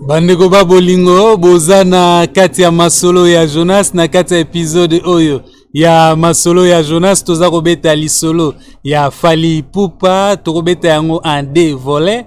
Bandeko babolingo boza na kati ya masolo ya Jonas na kati ya episode oyo ya masolo ya Jonas toza kobeta lisolo ya Fally Ipupa tokobeta yango en deux volets.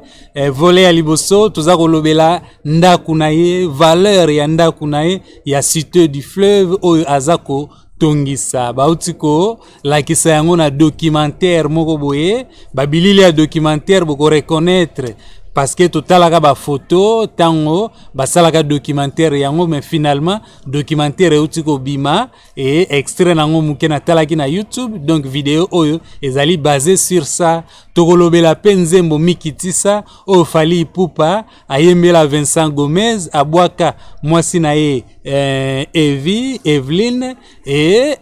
Volet ya liboso toza kolobela ndaku na ye, valeur ya ndaku na ye ya Cité du Fleuve oyo azako tongisa bautiko lakisa yango na documentaire moko boye babilili ya documentaire boko reconnaître parce que totalaka ba photo tango basalaka documentaire yango mais finalement documentaire eutiko bima et extrait nango muke na talaki na YouTube donc vidéo oyo ezali basé sur ça tokolobela penzembo mikitisa o Fally Ipupa ayembela Vincent Gomez abwaka mwasi na ye Eveline et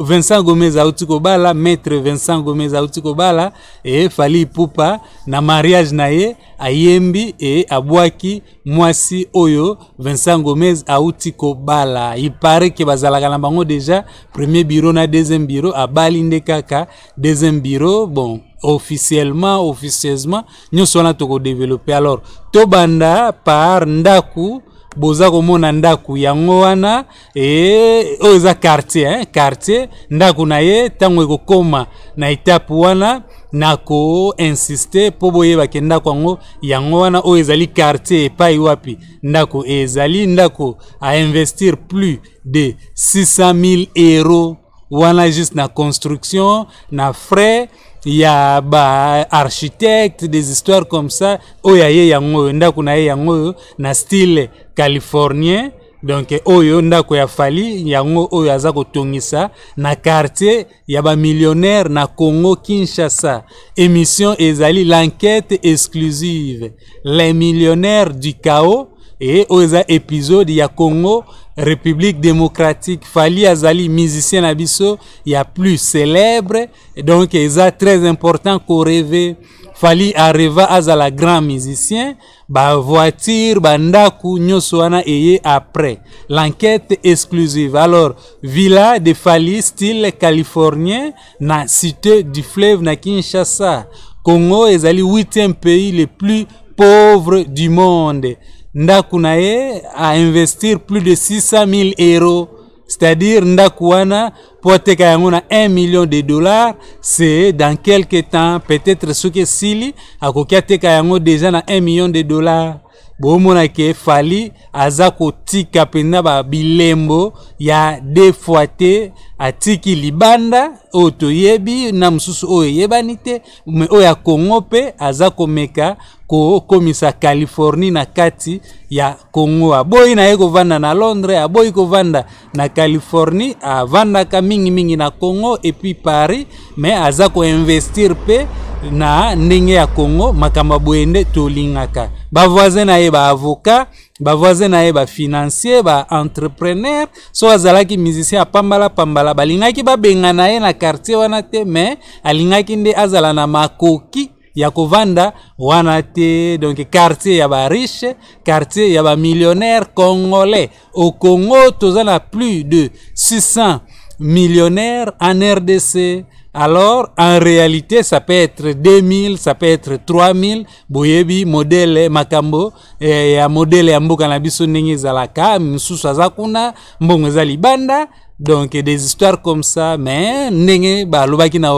Vincent Gomez autiko bala maître Vincent Gomez autiko bala et Fally Ipupa na mariage na ye ayembi et abwaki mwasi oyo Vincent Gomez autiko bala. Il paraît que bazalaka na bango déjà premier bureau na deuxième bureau abali nde kaka deuxième bureau bon officieusement nyonso wana toko développer. Alors tobanda par ndaku boza komona ndaku yango wana oyo eza quartier ndaku na ye tango ekokoma na étape wana nako insister po boyeba ke ndako yango wana oyo ezali quartier epai wapi ndako ezali ndako a investir plus de 600 000 € wana juste na construction na frais ya ba architecte des histoires comme ça oyo ye yango ndako na ye yango na style californien. Donc oyo ndako ya Fally yango oyo aza kotongisa na quartier ya ba millionnaire na Congo Kinshasa. Émission ezali l'enquête exclusive les millionnaires du chaos et oza épisode ya Congo République démocratique. Fally azali musicien na biso ya plus célèbre donc eza très important qu'on rêve. Fally arriva azala grand musicien ba voiture ba ndaku nyoso wana eye après l'enquête exclusive. Alors villa de Fally style californien na Cité du Fleuve na Kinshasa. Congo ezali 8e pays le plus pauvre du monde. Ndaku na ye a investir plus de 600 000 €. C'est-à-dire ndaku wana poteka yango na 1 million de dollars, c'est dans quelques temps peut-être ce que sili akokia teka yango déjà na 1 million de dollars. Bomona ke Fally aza kotika penda ba bilembo ya defoite atiki libanda oto yebi na msusu oyo yebanite me oya Congo pe aza komeka ko komisa Californie na kati ya Congo. Aboyi na yeko vanda na Londres, aboyi ko vanda na Californie, avanda ka mingi na Congo et puis Paris, mais aza ko investir pe na ndenge ya Congo makamba boende tolingaka. Ba voisin na ye ba avocat, ba voisin na ye ba financier, ba entrepreneur, so azalaki musicien pambala balingaki ba benga na ye na quartier wana te mais alingaki nde azala na makoki ya kovanda wana te. Donc quartier ya ba riche, quartier ya ba millionnaire congolais. Au Congo tozana plus de 600 millionnaires en RDC. Alors, en réalité, ça peut être 2000, ça peut être 3000. Boyebi, modèle, makambo, ya modèle ya mboka na biso ndenge zalaka, msusu azakuna, mbongo zali banda. Donc, des histoires comme ça, mais ndenge, ba lobaki na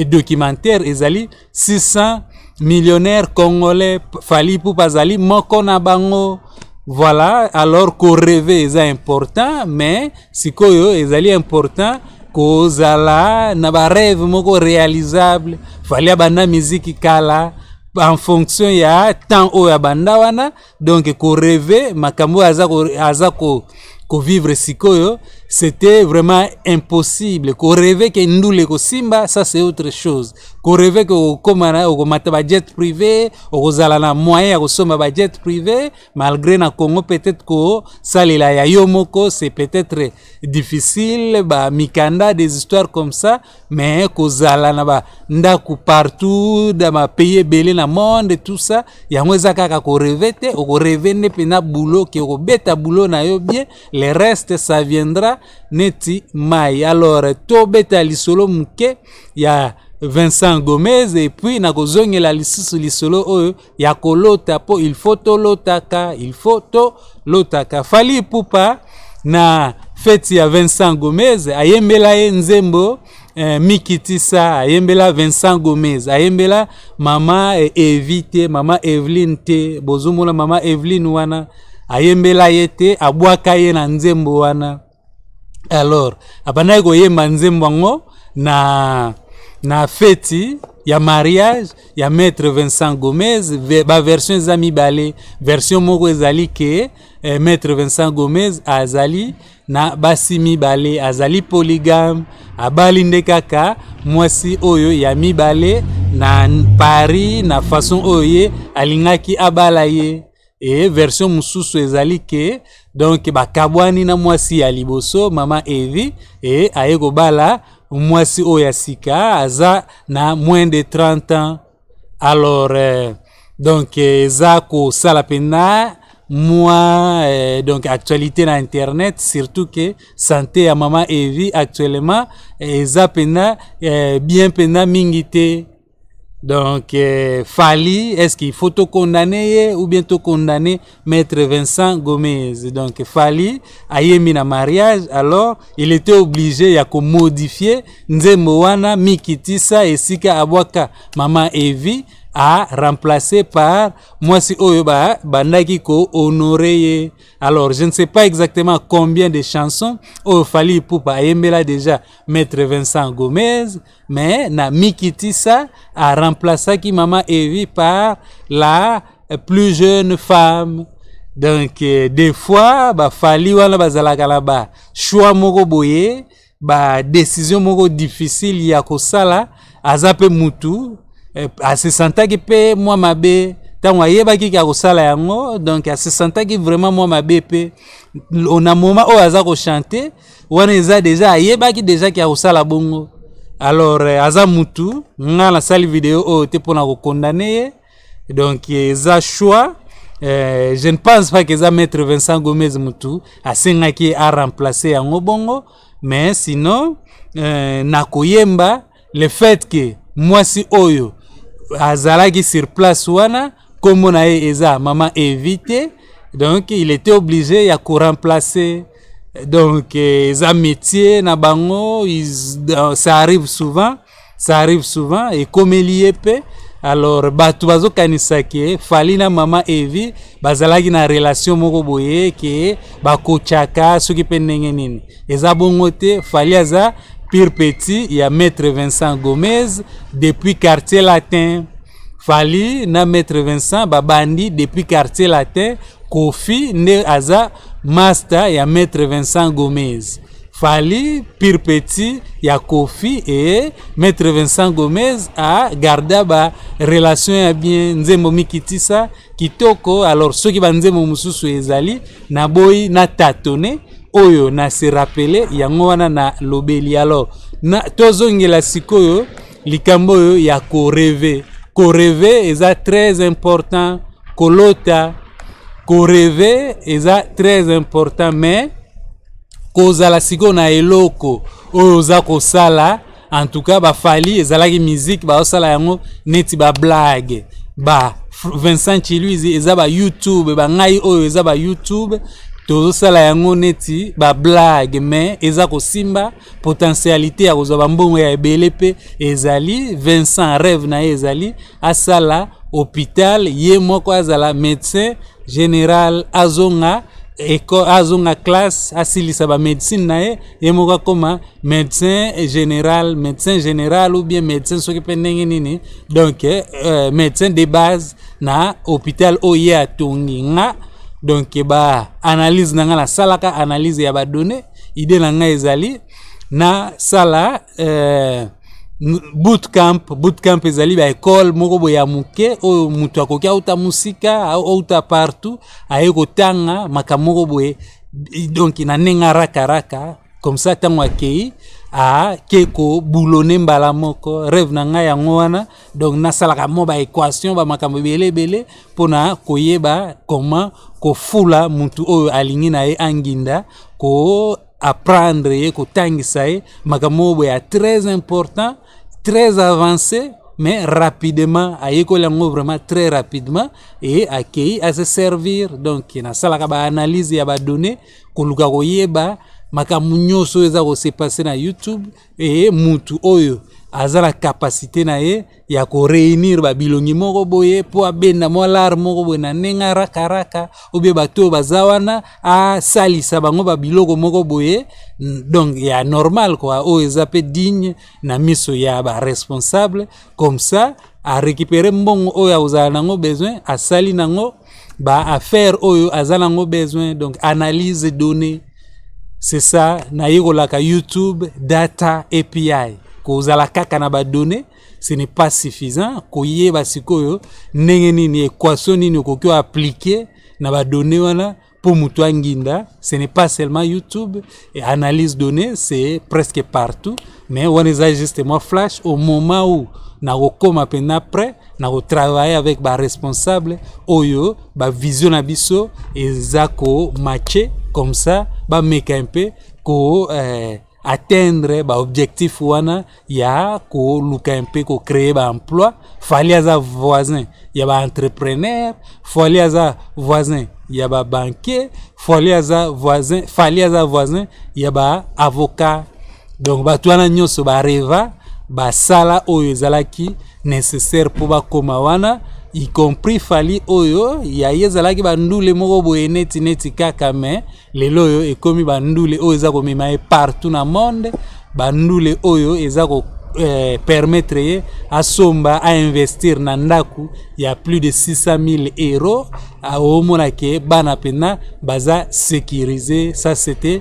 documentaire, ezali 600 millionnaires congolais, Fally Ipupa zali, moko na bango. Voilà, alors qu'on rêve, c'est important, mais sikoyo, ezali important, kozala na ba rêve moko réalisable. Fally abanda musique kala en fonction ya temps o ya banda wana donc ko rêver makambo azako vivre sikoyo c'était vraiment impossible. Ko rêver que ndule ko simba, ça c'est autre chose. Ko rêver que komana o mata ba jet privé, o zala na moyen ko soma ba jet privé malgré na Congo peut-être ko salila ya yomoko c'est peut-être difficile ba mikanda des histoires comme ça mais ko zala na ba ndaku partout dans ma pays belé na monde et tout ça yango ezaka ko rêver te o ko rêver ne pena boulot que ko beta boulot na yo bien le reste ça viendra neti mai. Alors to beta lisolo muke ya Vincent Gomez et puis nakozongela lisusu lisolo oyo ya kolota po il faut to lotaka Fally Ipupa na feti ya Vincent Gomez ayembela ye nzembo Mikitisa ayembela Vincent Gomez ayembela mama Evite mama Evelyn te bozumula mama Evelyn wana ayembela yete abwaka ye na nzembo wana. Alors abana ko yemba nzembo ngo na feti ya mariage ya maître Vincent Gomez ba version za mibale version moko ezali ke maître Vincent Gomez azali na basi mibale azali polygame abali nde kaka mwasi oyo ya mibale na Paris na façon oyo alingaki abala ye. Et version mususu ezali ke donc bakabwani na mwasi ya liboso mama Evi et ayeko bala mwasi oya sika aza na moins de 30 ans. Alors donc eza ko sala pena moi donc actualité na internet surtout que santé ya mama Evi actuellement eza pena bien pena mingite. Donc Fally, est-ce qu'il faut te condamner ou bien te condamner maître Vincent Gomez? Donc Fally ayemi na mariage, alors il était obligé ya ko modifier nzembo wana Mikitisa esika abwaka mama Evi a remplacé par mwasi oyo bandaki ko honorer. Alors je ne sais pas exactement combien de chansons Fally Ipupa ayembela déjà maître Vincent Gomez, mais na Mikitisa a remplacé ki mama Evi par la plus jeune femme. Donc des fois Fally wana bazalaka la ba choix moko boye ba décision moko difficile ya kosala azape mutu se sentaki pe moi mabe tango ayebaki ki akosala yango. Donc se sentaki vraiment moi mabe pe na moment oyo aza ko chanter wana eza déjà ayebaki déjà ki akosala bongo. Alors aza mutu nga na sali vidéo oyo te pona ko condamner. Donc eza choix. Je ne pense pas que ça maître Vincent Gomez mutu asengaki a remplacer yango bongo, mais sinon nakoyemba le fait que mwasi oyo azalaki sur place wana comme na eza mama Evite, donc il était obligé ya ko remplacer. Donc eza métier na bango ça arrive souvent et comme il pe. Alors batu bazo kanisaki Fally na mama Evi bazalaki na relation moko boye ke bakochaka soki pe ndenge nini eza bongo te. Fally aza pire petit ya maître Vincent Gomez depuis quartier latin. Fally na maître Vincent babandi depuis quartier latin. Kofi nde aza master ya maître Vincent Gomez. Fally pire petit ya Kofi et maître Vincent Gomez a gardé ba relation ya bien nzembo Mikitisa kitoko. Alors soki banzembo mususu ezali na boy na tatone oyo na se rappeler yango wana na lobeli. Alors na tozongela sikoyo likambo oyo ya ko rêver eza très important. Kolota ko rêver eza très important, mais kozala siko na eloko oyo za kosala. En tout cas Fally ezalaki musique osala yango neti blague Vincent Chiluizi eza YouTube ngai oyo eza YouTube tozosala yango neti blague, mais eza kosimba potentialité ya kozwa mbongo ya ebele pe ezali. Vincent rêve na ezali asala hôpital ye moko azala médecin général azonga classe asilisa ba médecine na ye moko koma médecin général ou bien médecin soki pe ndenge nini. Donc médecin de base na hôpital oye atongi nga. Donc analyse nanga na salaka analyse ya ba données idée nanga ezali na sala bootcamp ezali ba école moko boya muke o mutu akoki auta musika auta partout aye kotanga makamoko boye. Donc na nenga raka comme ça tango akei a keko boulonner mbala moko rêve nanga yango wana. Donc na salaka mo ba équation ba makambo belé pona koyeba comment ko fula mutu oyo alingi na ye anginda ko apprendre ko tangisa ye makambo boye très important. très avancé, mais rapidement, ayekolango vraiment très rapidement et accueilli à se servir. Donc, na salaka ba analyse ya ba données koluka koyeba makambo nyonso eza ko se passer na YouTube et mutu oyo aza la capacité na ye ya ko réunir ba bilongi moko boye po abenda mo lar moko boye na nenga raka obe bato bazawana a salisa bango ba biloko moko boye. Donc ya normal quoi o eza pe digne na miso ya ba responsable comme ça a récupérer mbongo oyo azala nango besoin a sali nango ba affaire oyo azala nango besoin. Donc analyse données, c'est ça na yekolaka YouTube data API kozala kaka na ba données, ce n'est pas suffisant koyeba sikoyo ndenge nini équation nini kokyo appliquer na ba données wana pour mutu nginda. Ce n'est pas seulement YouTube et analyse données, c'est presque partout, mais on est justement flash au moment où na koma pena après na travailler avec ba responsable oyo ba vision na biso ezako matcher comme ça ba meka un peu ko atteindre ba objectif wana ya ko luka un peu ko créer ba emploi. Fallait za voisin ya ba entrepreneur, fallait za voisin ya ba banquier, fallait za voisin ya ba avocat. Donc ba tuana nyoso ba reva ba sala oyo ezalaki nécessaire pour ba koma wana, y compris fali oyo ya yezalaki bandule moko boye neti kaka, mais lelo oyo ekomi bandule oyo eza komema partout na monde, bandule oyo eza ko permettre ye asomba a investir na ndaku ya plus de 600 000 euros a omona ke bana pena baza sécurisé. Ça c'était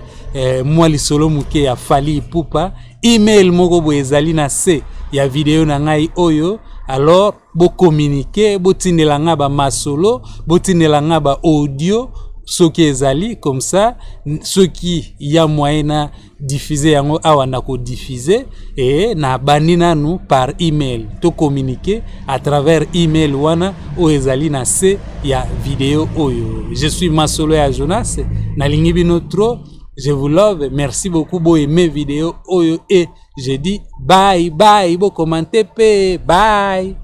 moi lisolo muke ya Fally Ipupa. Email moko boye ezali na se ya video na ngai oyo. Alors bo communiquer, bo tindela nga ba masolo, bo tindela nga ba audio soki ezali comme ça, soki ya moyen na diffuser yango awa na ko diffuser et na bandina nous par email to communiquer à travers email wana o ezali na se ya video oyo. Je suis Masolo ya Jonas na lingi bino trop. Je vous love, merci beaucoup bo aimer vidéo oyo et je dis bye bye, bo commenter pe bye.